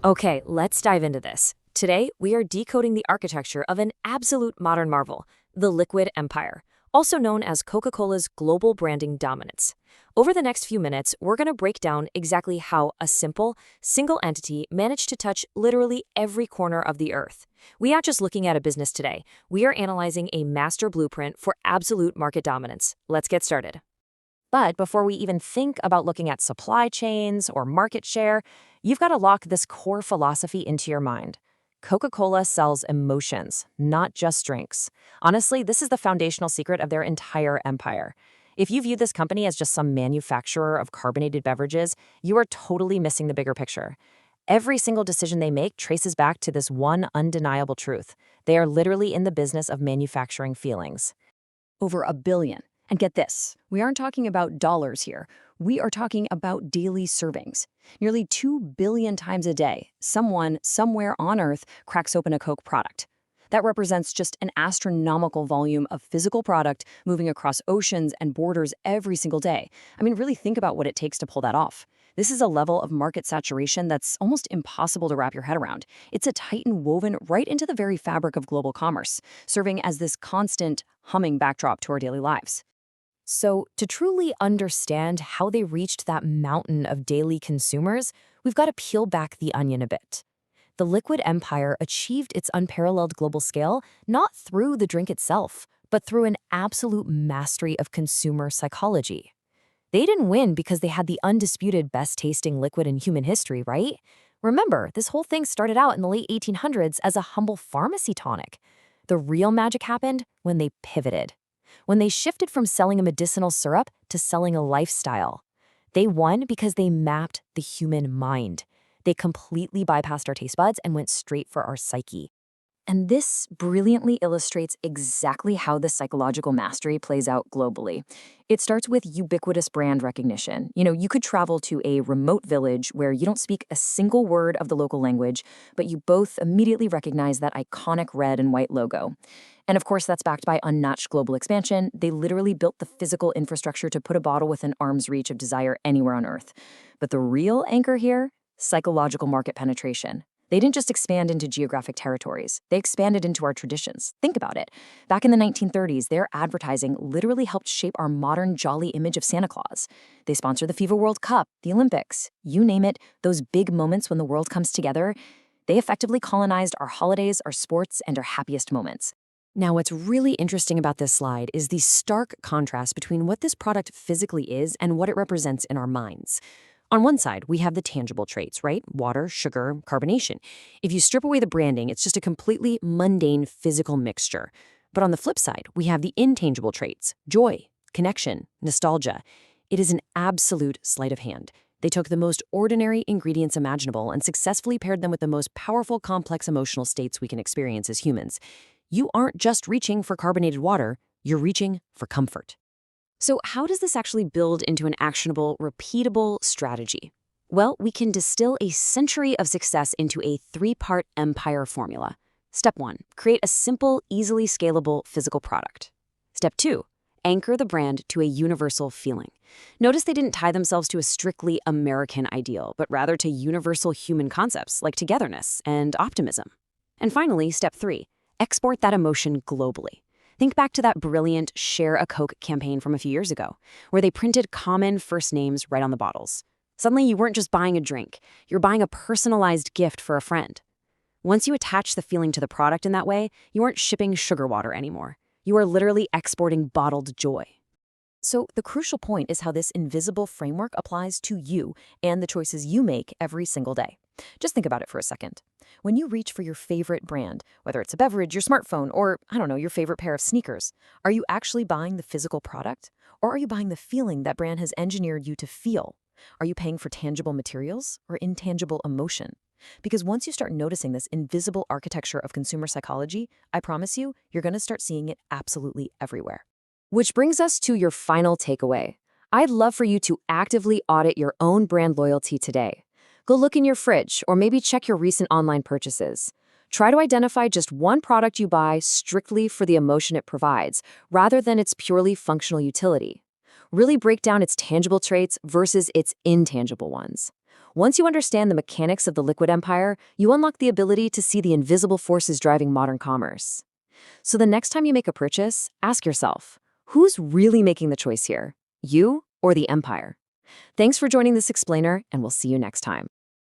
Okay, let's dive into this. Today, we are decoding the architecture of an absolute modern marvel, the liquid empire, also known as Coca-Cola's global branding dominance. Over the next few minutes, we're going to break down exactly how a simple, single entity managed to touch literally every corner of the earth. We aren't just looking at a business today, we are analyzing a master blueprint for absolute market dominance. Let's get started. But before we even think about looking at supply chains or market share, you've got to lock this core philosophy into your mind. Coca-Cola sells emotions, not just drinks. Honestly, this is the foundational secret of their entire empire. If you view this company as just some manufacturer of carbonated beverages, you are totally missing the bigger picture. Every single decision they make traces back to this one undeniable truth. They are literally in the business of manufacturing feelings. Over a billion. And get this, we aren't talking about dollars here. We are talking about daily servings. Nearly 2 billion times a day, someone, somewhere on Earth, cracks open a Coke product. That represents just an astronomical volume of physical product moving across oceans and borders every single day. I mean, really think about what it takes to pull that off. This is a level of market saturation that's almost impossible to wrap your head around. It's a titan woven right into the very fabric of global commerce, serving as this constant, humming backdrop to our daily lives. So, to truly understand how they reached that mountain of daily consumers, we've got to peel back the onion a bit. The liquid empire achieved its unparalleled global scale not through the drink itself, but through an absolute mastery of consumer psychology. They didn't win because they had the undisputed best-tasting liquid in human history, right? Remember, this whole thing started out in the late 1800s as a humble pharmacy tonic. The real magic happened when they pivoted. When they shifted from selling a medicinal syrup to selling a lifestyle. They won because they mapped the human mind. They completely bypassed our taste buds and went straight for our psyche. And this brilliantly illustrates exactly how the psychological mastery plays out globally. It starts with ubiquitous brand recognition. You could travel to a remote village where you don't speak a single word of the local language, but you both immediately recognize that iconic red and white logo. And of course, that's backed by unmatched global expansion. They literally built the physical infrastructure to put a bottle within arm's reach of desire anywhere on Earth. But the real anchor here? Psychological market penetration. They didn't just expand into geographic territories. They expanded into our traditions. Think about it. Back in the 1930s, their advertising literally helped shape our modern jolly image of Santa Claus. They sponsored the FIFA World Cup, the Olympics, you name it, those big moments when the world comes together. They effectively colonized our holidays, our sports, and our happiest moments. Now, what's really interesting about this slide is the stark contrast between what this product physically is and what it represents in our minds. On one side, we have the tangible traits, right? Water, sugar, carbonation. If you strip away the branding, it's just a completely mundane physical mixture. But on the flip side, we have the intangible traits, joy, connection, nostalgia. It is an absolute sleight of hand. They took the most ordinary ingredients imaginable and successfully paired them with the most powerful, complex emotional states we can experience as humans. You aren't just reaching for carbonated water, you're reaching for comfort. So how does this actually build into an actionable, repeatable strategy? Well, we can distill a century of success into a three-part empire formula. Step 1, create a simple, easily scalable physical product. Step 2, anchor the brand to a universal feeling. Notice they didn't tie themselves to a strictly American ideal, but rather to universal human concepts like togetherness and optimism. And finally, step 3, export that emotion globally. Think back to that brilliant Share a Coke campaign from a few years ago, where they printed common first names right on the bottles. Suddenly, you weren't just buying a drink, you're buying a personalized gift for a friend. Once you attach the feeling to the product in that way, you aren't shipping sugar water anymore. You are literally exporting bottled joy. So the crucial point is how this invisible framework applies to you and the choices you make every single day. Just think about it for a second. When you reach for your favorite brand, whether it's a beverage, your smartphone, or, your favorite pair of sneakers, are you actually buying the physical product? Or are you buying the feeling that brand has engineered you to feel? Are you paying for tangible materials or intangible emotion? Because once you start noticing this invisible architecture of consumer psychology, I promise you, you're going to start seeing it absolutely everywhere. Which brings us to your final takeaway. I'd love for you to actively audit your own brand loyalty today. Go look in your fridge or maybe check your recent online purchases. Try to identify just one product you buy strictly for the emotion it provides, rather than its purely functional utility. Really break down its tangible traits versus its intangible ones. Once you understand the mechanics of the liquid empire, you unlock the ability to see the invisible forces driving modern commerce. So the next time you make a purchase, ask yourself, who's really making the choice here? You or the empire? Thanks for joining this explainer, and we'll see you next time.